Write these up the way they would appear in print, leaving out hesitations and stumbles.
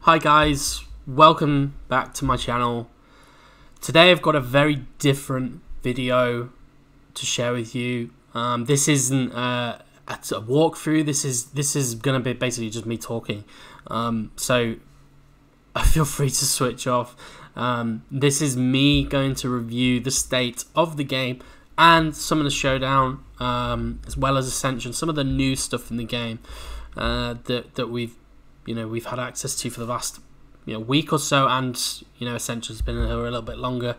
Hi guys, welcome back to my channel. Today I've got a very different video to share with you. This isn't a walkthrough. This is gonna be basically just me talking. So feel free to switch off. This is me going to review the state of the game and Summoner's Showdown, as well as Ascension, some of the new stuff in the game that we've had access to for the last week or so, and Ascension's been here a little bit longer.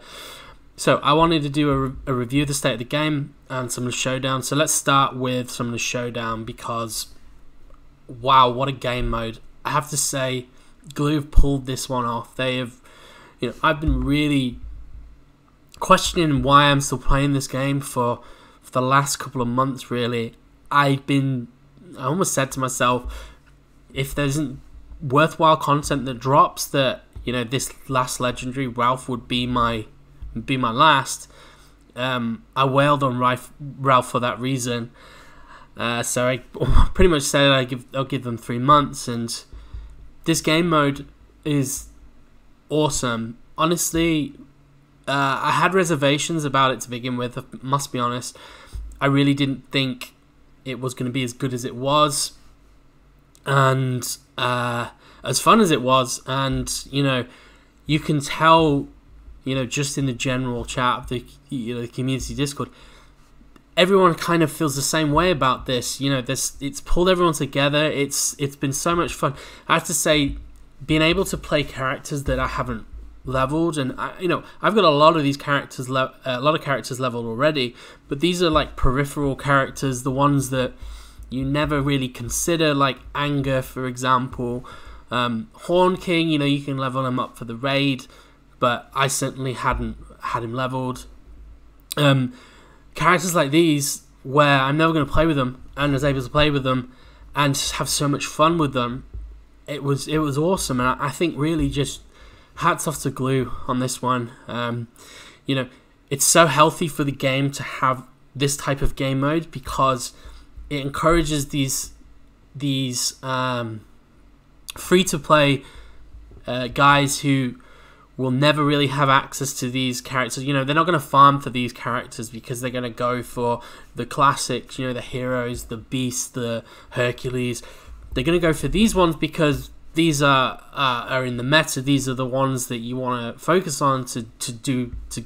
So I wanted to do a review of the state of the game and Summoner's Showdown. So let's start with Summoner's Showdown, because wow, what a game mode. I have to say, Glue have pulled this one off. They have, I've been really questioning why I'm still playing this game for the last couple of months, really. I almost said to myself, if there isn't worthwhile content that drops, that this last legendary Ralph would be my last. I wailed on Ralph for that reason. So I pretty much said I'll give them 3 months, and this game mode is awesome. Honestly, I had reservations about it to begin with. I must be honest. I really didn't think it was going to be as good as it was, and as fun as it was. And you can tell, just in the general chat of the community Discord, everyone kind of feels the same way about this. It's pulled everyone together. It's been so much fun. I have to say, being able to play characters that I haven't leveled, and I've got a lot of these characters, leveled already, but these are like peripheral characters, the ones that you never really consider, like Anger, for example. Horn King, you can level him up for the raid, but I certainly hadn't had him leveled. Characters like these, where I'm never going to play with them, and was able to play with them and just have so much fun with them, it was awesome. And I think really just hats off to Glue on this one. It's so healthy for the game to have this type of game mode, because it encourages these free-to-play guys who will never really have access to these characters. They're not going to farm for these characters, because they're going to go for the classics, the heroes, the Beast, the Hercules. They're going to go for these ones because these are in the meta. These are the ones that you want to focus on to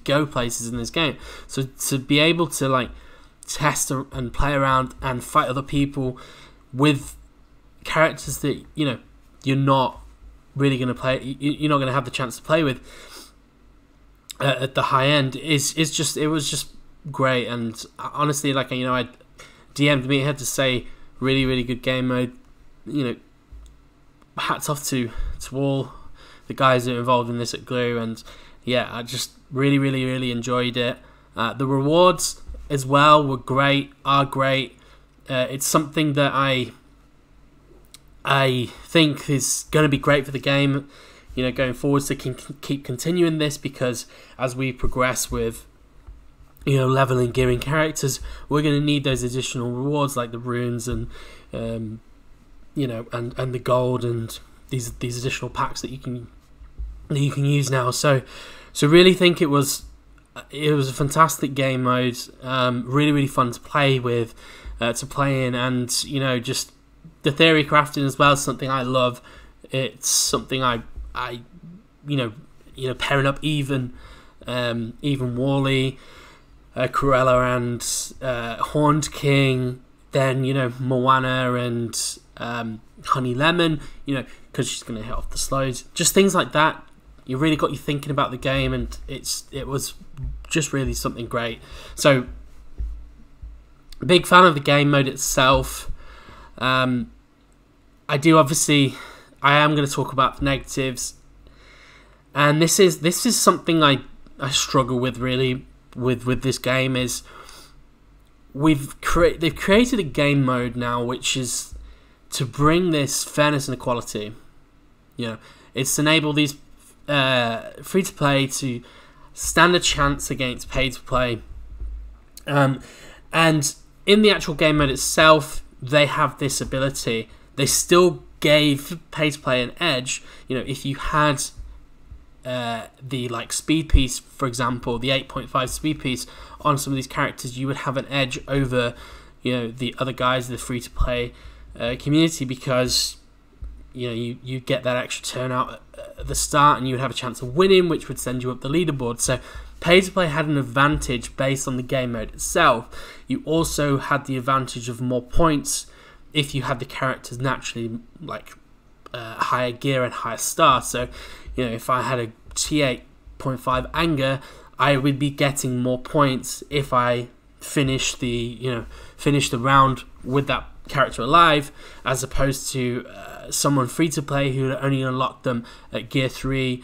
go places in this game. So to be able to test and play around and fight other people with characters that you're not really going to play, you're not going to have the chance to play with at the high end, it was just great. And honestly, I DM'd me, I had to say, really good game mode. Hats off to all the guys that are involved in this at Glue, and yeah, I just really enjoyed it. The rewards as well were great, are great. It's something that I think is going to be great for the game, going forward, to keep continuing this, because as we progress with leveling, gearing characters, we're going to need those additional rewards like the runes and and the gold, and these additional packs that you can use now. So really think it was a fantastic game mode, really fun to play with, to play in, and just the theory crafting as well is something I love. It's something I pairing up even Wally, Cruella and Horned King, then Moana and Honey Lemon, because she's going to hit off the slows. Just things like that. You really got you thinking about the game, and it was just really something great. So, big fan of the game mode itself. I am going to talk about the negatives, and this is something I struggle with really with this game. Is they've created a game mode now which is to bring this fairness and equality. It's enable these free to play to stand a chance against pay to play, and in the actual game mode itself, they have this ability. They still gave pay-to-play an edge. You know, if you had the like speed piece, for example, the 8.5 speed piece on some of these characters, you would have an edge over, you know, the other guys, the free-to-play community, because you know you get that extra turnout at the start, and you would have a chance of winning, which would send you up the leaderboard. So pay-to-play had an advantage based on the game mode itself. You also had the advantage of more points if you had the characters naturally like higher gear and higher star. So, you know, if I had a T8.5 anger, I would be getting more points if I finish the round with that character alive, as opposed to someone free to play who only unlocked them at gear 3,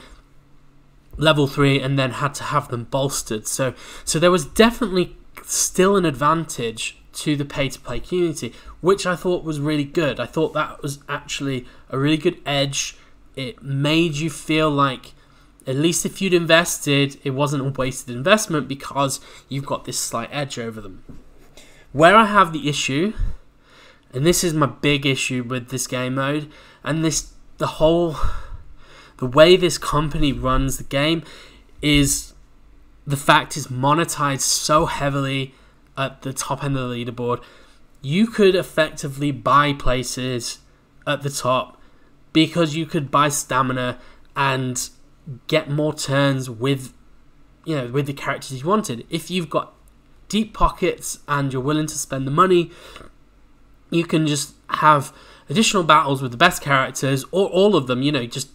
level 3, and then had to have them bolstered. So there was definitely still an advantage to the pay-to-play community, which I thought was really good. I thought that was actually a really good edge. It made you feel like, at least if you'd invested, it wasn't a wasted investment, because you've got this slight edge over them. Where I have the issue, and this is my big issue with this game mode, and the way this company runs the game, is the fact it's monetized so heavily at the top end of the leaderboard. You could effectively buy places at the top because you could buy stamina and get more turns with, you know, with the characters you wanted. If you've got deep pockets and you're willing to spend the money, you can just have additional battles with the best characters, or all of them. You know, just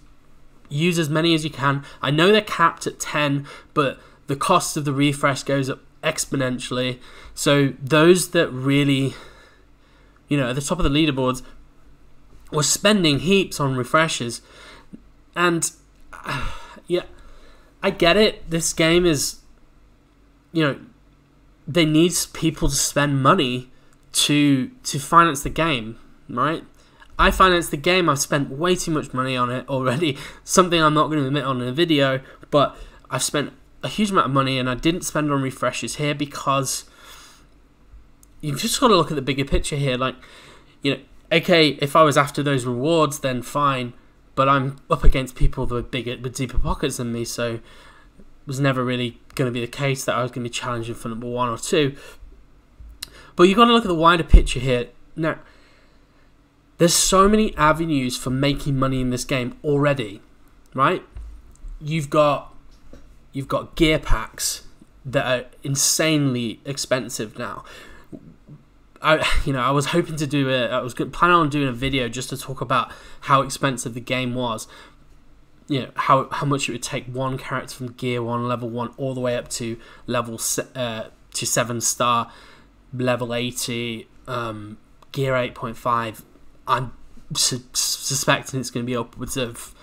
use as many as you can. I know they're capped at 10, but the cost of the refresh goes up exponentially. So those that really, you know, at the top of the leaderboards were spending heaps on refreshes. And yeah, I get it. This game is, you know, they need people to spend money to finance the game, right? I finance the game. I've spent way too much money on it already. Something I'm not going to admit on in a video, but I've spent a huge amount of money, and I didn't spend on refreshes here because you've just got to look at the bigger picture here. Like, you know, okay, if I was after those rewards, then fine, but I'm up against people that were with deeper pockets than me, so it was never really going to be the case that I was going to be challenging for number 1 or 2. But you've got to look at the wider picture here. Now, there's so many avenues for making money in this game already, right? You've got gear packs that are insanely expensive now. I was hoping to do I was planning on doing a video just to talk about how expensive the game was. You know, how much it would take one character from gear 1, level 1, all the way up to level to 7-star, level 80, gear 8.5. I'm suspecting it's going to be upwards of,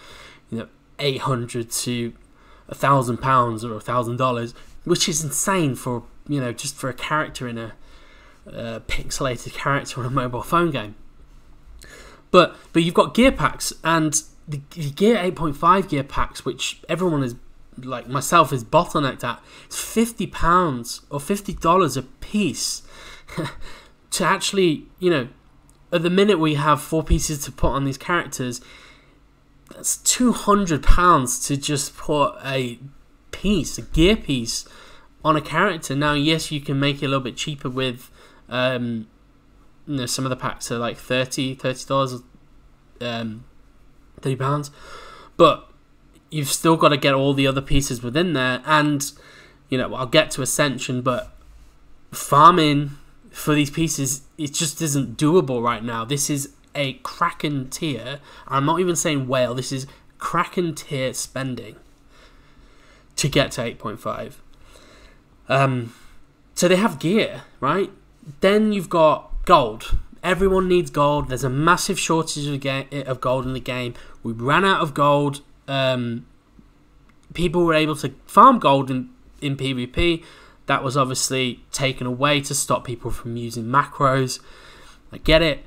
you know, $800 to £1,000 or $1,000, which is insane for, you know, just for a character in a pixelated character on a mobile phone game. But you've got gear packs, and the gear 8.5 gear packs, which everyone is, like myself, is bottlenecked at. It's £50 or $50 a piece to actually, you know, at the minute we have 4 pieces to put on these characters. That's £200 to just put a gear piece on a character. Now, yes, you can make it a little bit cheaper with, you know, some of the packs are like $30, £30, but you've still got to get all the other pieces within there. And, you know, I'll get to Ascension, but farming for these pieces, it just isn't doable right now. This is a Kraken tier. I'm not even saying whale. This is Kraken tier spending to get to 8.5. So they have gear, right? Then you've got gold. Everyone needs gold. There's a massive shortage of gold in the game. We ran out of gold. People were able to farm gold in PvP. That was obviously taken away to stop people from using macros. I get it.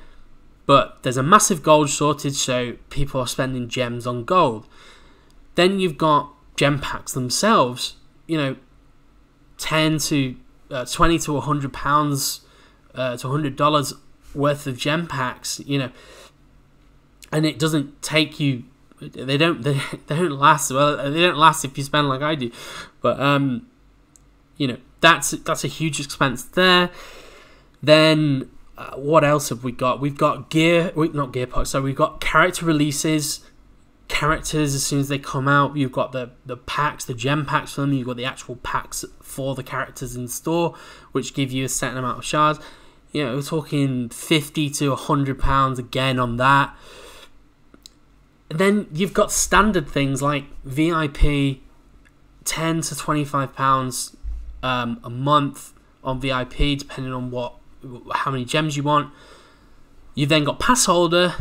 But there's a massive gold shortage, so people are spending gems on gold. Then you've got gem packs themselves. You know, 10 to 20 to £100 to $100 worth of gem packs. You know, and it doesn't take you. They don't last. Well, they don't last if you spend like I do, but you know, that's a huge expense there. Then what else have we got? We've got not gear packs. So we've got character releases. Characters as soon as they come out. You've got the packs, the gem packs for them. You've got the actual packs for the characters in store, which give you a certain amount of shards. You know, we're talking £50 to £100 again on that. And then you've got standard things like VIP, £10 to £25 a month on VIP, depending on how many gems you want. You've then got pass holder,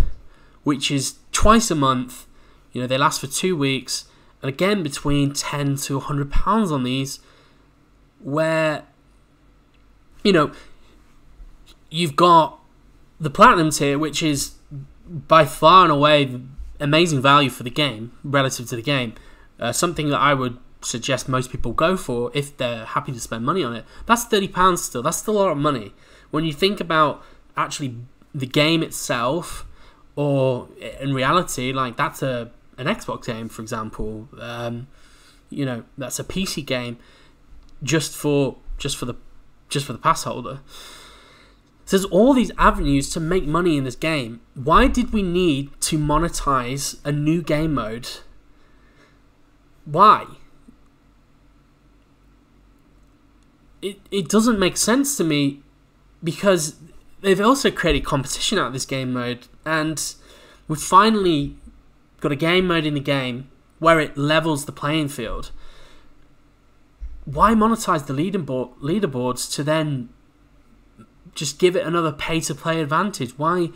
which is twice a month. You know, they last for 2 weeks, and again between £10 to £100 on these, where, you know, you've got the platinum tier, which is by far and away amazing value for the game relative to the game. Something that I would suggest most people go for if they're happy to spend money on it. That's £30 still. That's still a lot of money when you think about actually the game itself, or in reality, like that's an Xbox game, for example. You know, that's a PC game just for the pass holder. So there's all these avenues to make money in this game. Why did we need to monetize a new game mode? Why? It doesn't make sense to me, because they've also created competition out of this game mode, and we've finally got a game mode in the game where it levels the playing field. Why monetize the leaderboards to then just give it another pay-to-play advantage? Why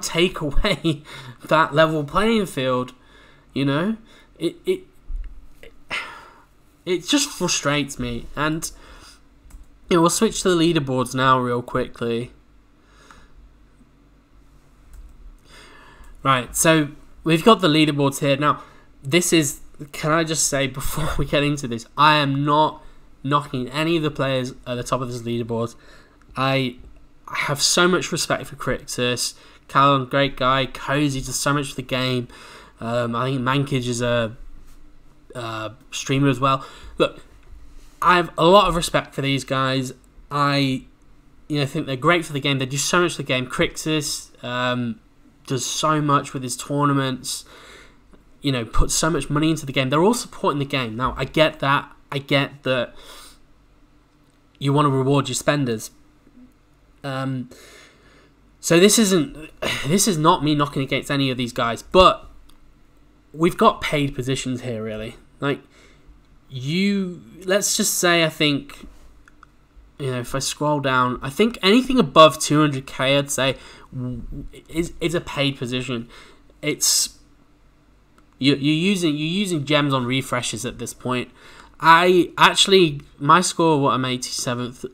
take away that level playing field? You know, it just frustrates me. And you know, we'll switch to the leaderboards now real quickly. Right, so we've got the leaderboards here. Now, this is, can I just say before we get into this, I am not knocking any of the players at the top of this leaderboard. I have so much respect for Crixus. Callum, great guy. Cozy does so much for the game. I think Mankage is a streamer as well. Look, I have a lot of respect for these guys. I think they're great for the game. They do so much for the game. Crixus does so much with his tournaments. You know, puts so much money into the game. They're all supporting the game. Now, I get that. I get that you want to reward your spenders. So this is not me knocking against any of these guys, but we've got paid positions here, really. Like, let's just say, I think, you know, if I scroll down, I think anything above 200k, I'd say, is a paid position. It's you're using gems on refreshes at this point. My score, I'm 87th.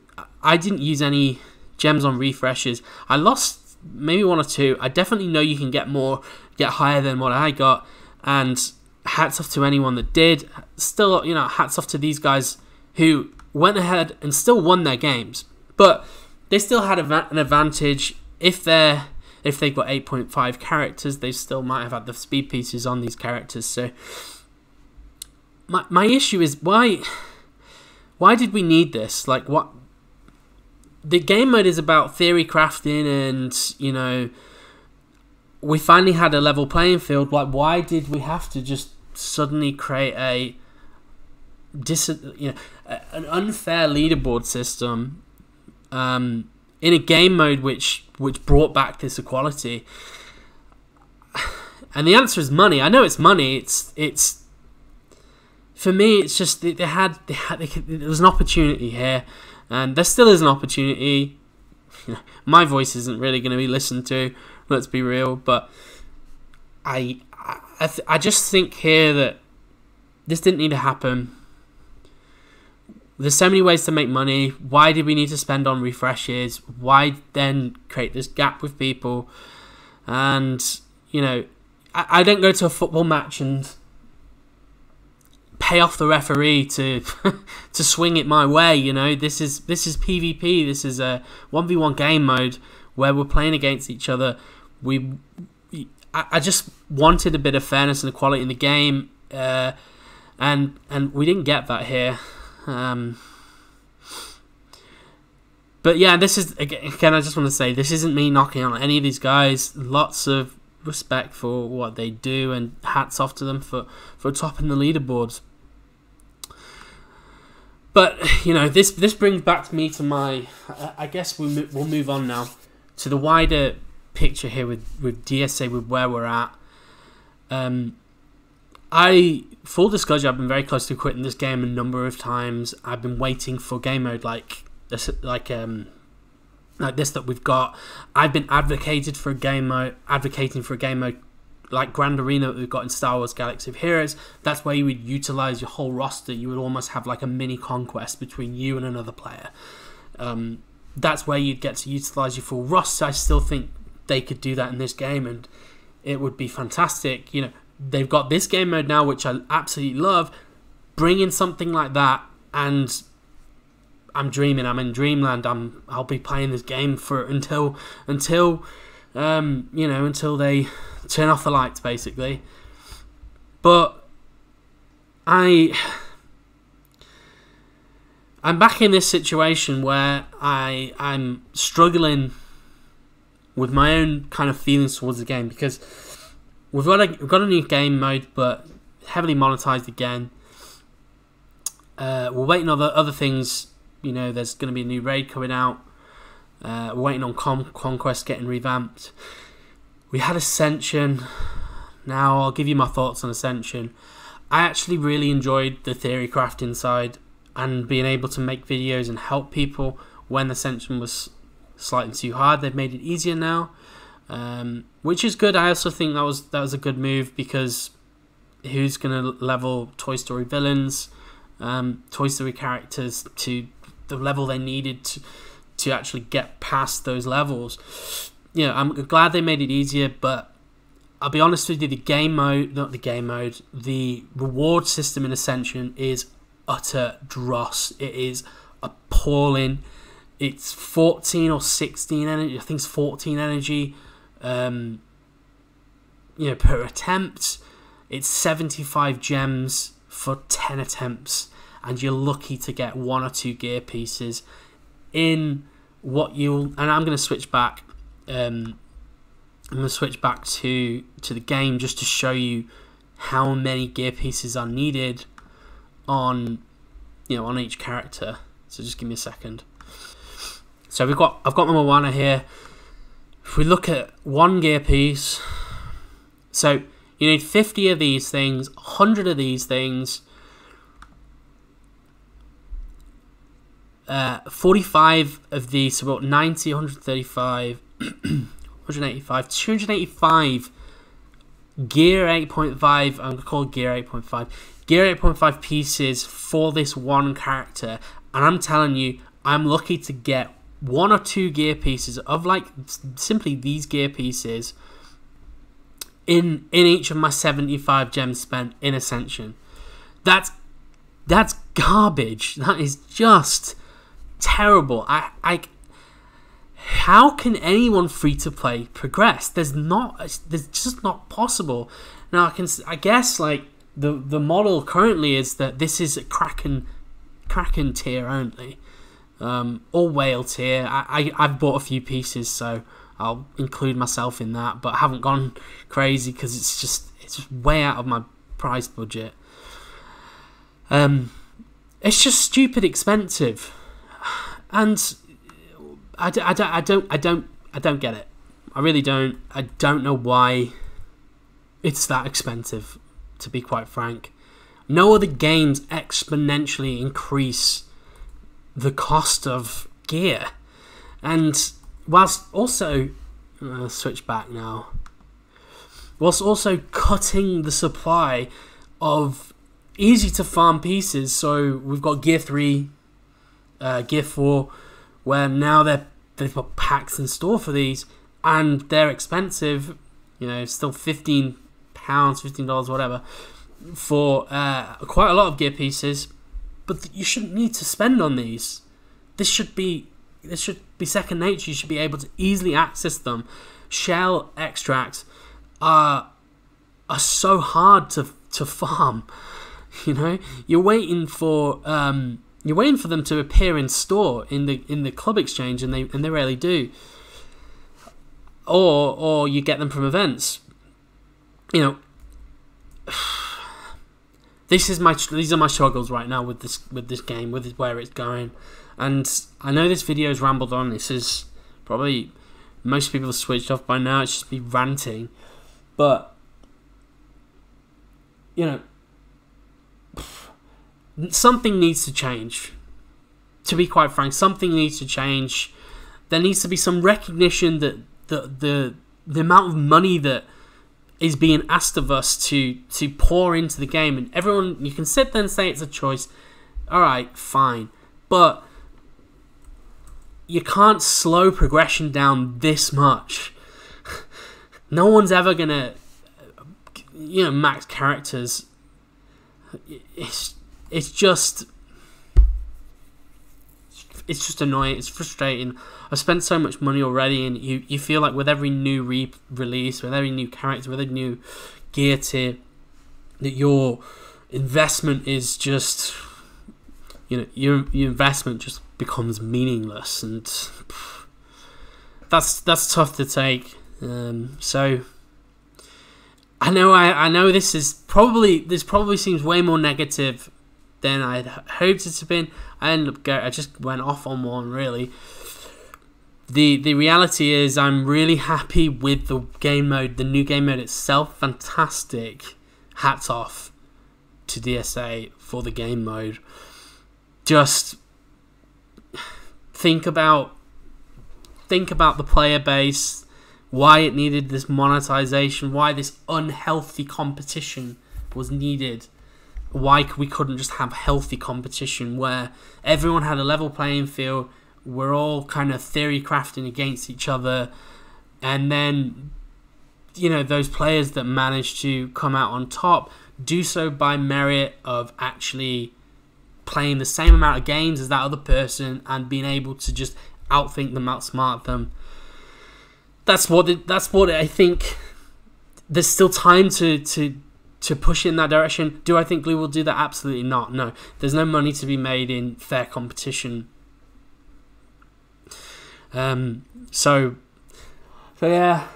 I didn't use any gems on refreshes. I lost maybe one or two. I definitely know you can get higher than what I got, and hats off to anyone that did. Still, you know, hats off to these guys who went ahead and still won their games, but they still had an advantage. If they've got 8.5 characters, they still might have had the speed pieces on these characters. So my issue is why did we need this? Like, what? The game mode is about theory crafting, and you know, we finally had a level playing field. Like, why did we have to just suddenly create an unfair leaderboard system in a game mode which brought back this equality? And the answer is money. I know it's money. It's for me. It's just there was an opportunity here, and there still is an opportunity. You know, my voice isn't really going to be listened to. Let's be real, but I just think here that this didn't need to happen. There's so many ways to make money. Why did we need to spend on refreshes? Why then create this gap with people? And you know, I don't go to a football match and pay off the referee to swing it my way. You know, this is PvP. This is a 1v1 game mode where we're playing against each other. I just wanted a bit of fairness and equality in the game, and we didn't get that here. But yeah, this is, again, I just want to say, this isn't me knocking on any of these guys. Lots of respect for what they do, and hats off to them for topping the leaderboards. But, you know, this brings back me to my, I guess we'll move on now to the wider picture here with DSA, with where we're at. Full disclosure, I've been very close to quitting this game a number of times. I've been waiting for game mode like this that we've got. I've been advocating for a game mode like Grand Arena that we've got in Star Wars Galaxy of Heroes. That's where you would utilize your whole roster. You would almost have like a mini conquest between you and another player. That's where you'd get to utilize your full roster. I still think they could do that in this game, and it would be fantastic. You know, they've got this game mode now, which I absolutely love. Bring in something like that, and I'm dreaming. I'm in dreamland. I'll be playing this game for until they turn off the lights, basically. But I'm back in this situation where I'm struggling with my own kind of feelings towards the game, because we've got a new game mode, but heavily monetized again. We're waiting on other things. You know, there's going to be a new raid coming out. We're waiting on Conquest getting revamped. We had Ascension. Now I'll give you my thoughts on Ascension. I actually really enjoyed the theory crafting side and being able to make videos and help people when Ascension was slightly too hard. They've made it easier now, which is good. I also think that was a good move, because who's going to level Toy Story villains, Toy Story characters to the level they needed to actually get past those levels? You know, I'm glad they made it easier, but I'll be honest with you, the reward system in Ascension is utter dross. It is appalling. It's 14 or 16 energy. I think it's 14 energy, per attempt. It's 75 gems for 10 attempts, and you're lucky to get 1 or 2 gear pieces in what you'll. And I'm going to switch back. I'm going to switch back to the game just to show you how many gear pieces are needed on each character. So just give me a second. So I've got my Moana here. If we look at 1 gear piece, so you need 50 of these things, 100 of these things, 45 of these, so about 90, 135, 185, 285 gear 8.5, I'm going to call it gear 8.5, gear 8.5 pieces for this one character. And I'm telling you, I'm lucky to get 1 or 2 gear pieces of like simply these gear pieces in each of my 75 gems spent in Ascension. That's garbage. That is just terrible. How can anyone free to play progress? There's just not possible. Now I guess like the model currently is that this is a Kraken tier only, or whale tier. I've bought a few pieces, so I'll include myself in that, but I haven't gone crazy because it's just way out of my price budget. It's just stupid expensive, and I don't get it. I really don't. I don't know why it's that expensive, to be quite frank. No other games exponentially increase the cost of gear. And whilst also, switch back now, whilst also cutting the supply of easy to farm pieces. So we've got gear 3, gear 4, where now they've got packs in store for these, and they're expensive, still £15, $15, whatever, for quite a lot of gear pieces. But you shouldn't need to spend on these. This should be be second nature. You should be able to easily access them. Shell extracts are so hard to farm. You know, you're waiting for them to appear in store in the club exchange, and they rarely do. Or you get them from events. You know, these are my struggles right now with this game, with where it's going. And I know this video has rambled on. This is probably, most people have switched off by now. It's just me ranting. But, you know, something needs to change. To be quite frank, something needs to change. There needs to be some recognition that the amount of money that is being asked of us to pour into the game, and everyone, you can sit there and say it's a choice. Alright, fine. But you can't slow progression down this much. No one's ever gonna, you know, max characters. It's just annoying. It's frustrating. I've spent so much money already, and you feel like with every new release, with every new character, with every new gear tier, that your investment is just, you know, your investment just becomes meaningless, and that's tough to take. So I know this probably seems way more negative than I'd hoped it to be. I just went off on one, really. The reality is, I'm really happy with the game mode, the new game mode itself. Fantastic. Hats off to DSA for the game mode. Just think about the player base, why it needed this monetization, why this unhealthy competition was needed. Why we couldn't just have healthy competition where everyone had a level playing field, we're all kind of theory crafting against each other, and then, you know, those players that manage to come out on top do so by merit of actually playing the same amount of games as that other person and being able to just outthink them, outsmart them. That's what I think. There's still time to push in that direction. Do I think Glue will do that? Absolutely not. No, there's no money to be made in fair competition. So yeah.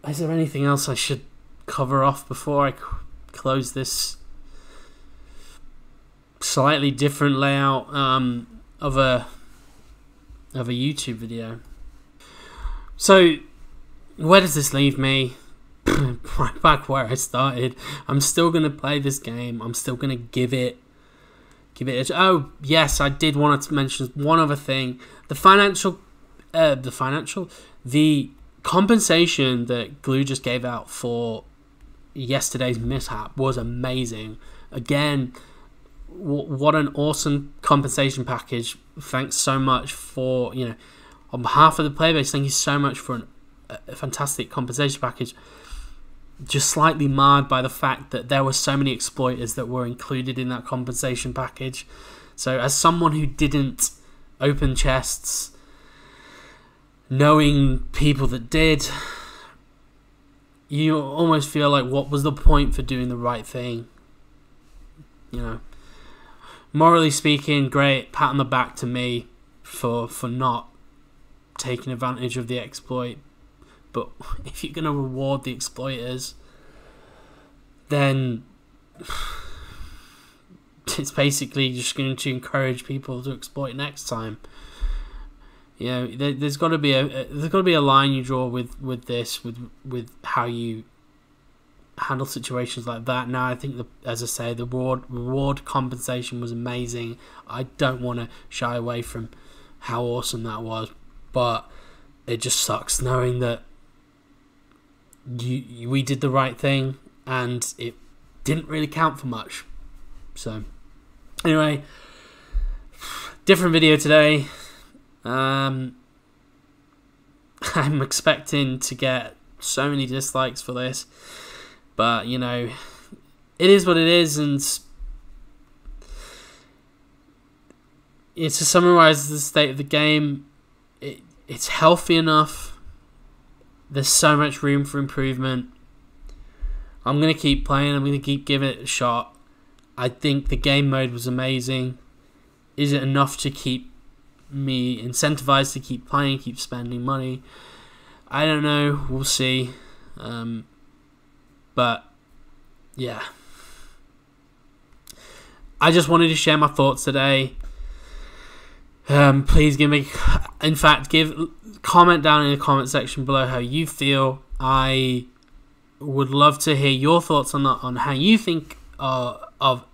Is there anything else I should cover off before I close this slightly different layout of a YouTube video? So where does this leave me? Right back where I started. I'm still gonna play this game. I'm still gonna give it oh yes, I did want to mention one other thing. The compensation that Glue just gave out for yesterday's mishap was amazing. Again, what an awesome compensation package. Thanks so much for, you know, on behalf of the player base, thank you so much for a fantastic compensation package. Just slightly marred by the fact that there were so many exploiters that were included in that compensation package. So as someone who didn't open chests, knowing people that did, you almost feel like, what was the point for doing the right thing? You know, morally speaking, great, pat on the back to me for not taking advantage of the exploit. But if you're going to reward the exploiters, then it's basically just going to encourage people to exploit next time. You know, there's got to be a line you draw with this, with how you handle situations like that. Now, I think as I say, the reward compensation was amazing. I don't want to shy away from how awesome that was, but it just sucks knowing that we did the right thing and it didn't really count for much. So anyway, different video today. I'm expecting to get so many dislikes for this, but you know, it is what it is, and to summarize the state of the game, it's healthy enough. There's so much room for improvement. I'm going to keep playing. I'm going to keep giving it a shot. I think the game mode was amazing. Is it enough to keep me incentivized to keep playing, keep spending money? I don't know. We'll see. But yeah, I just wanted to share my thoughts today. Please comment down in the comment section below how you feel. I would love to hear your thoughts on how you think of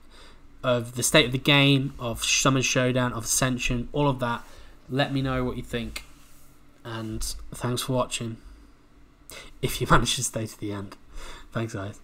the state of the game, of Summoners Showdown, of Ascension, all of that. Let me know what you think, and thanks for watching. If you manage to stay to the end, thanks guys.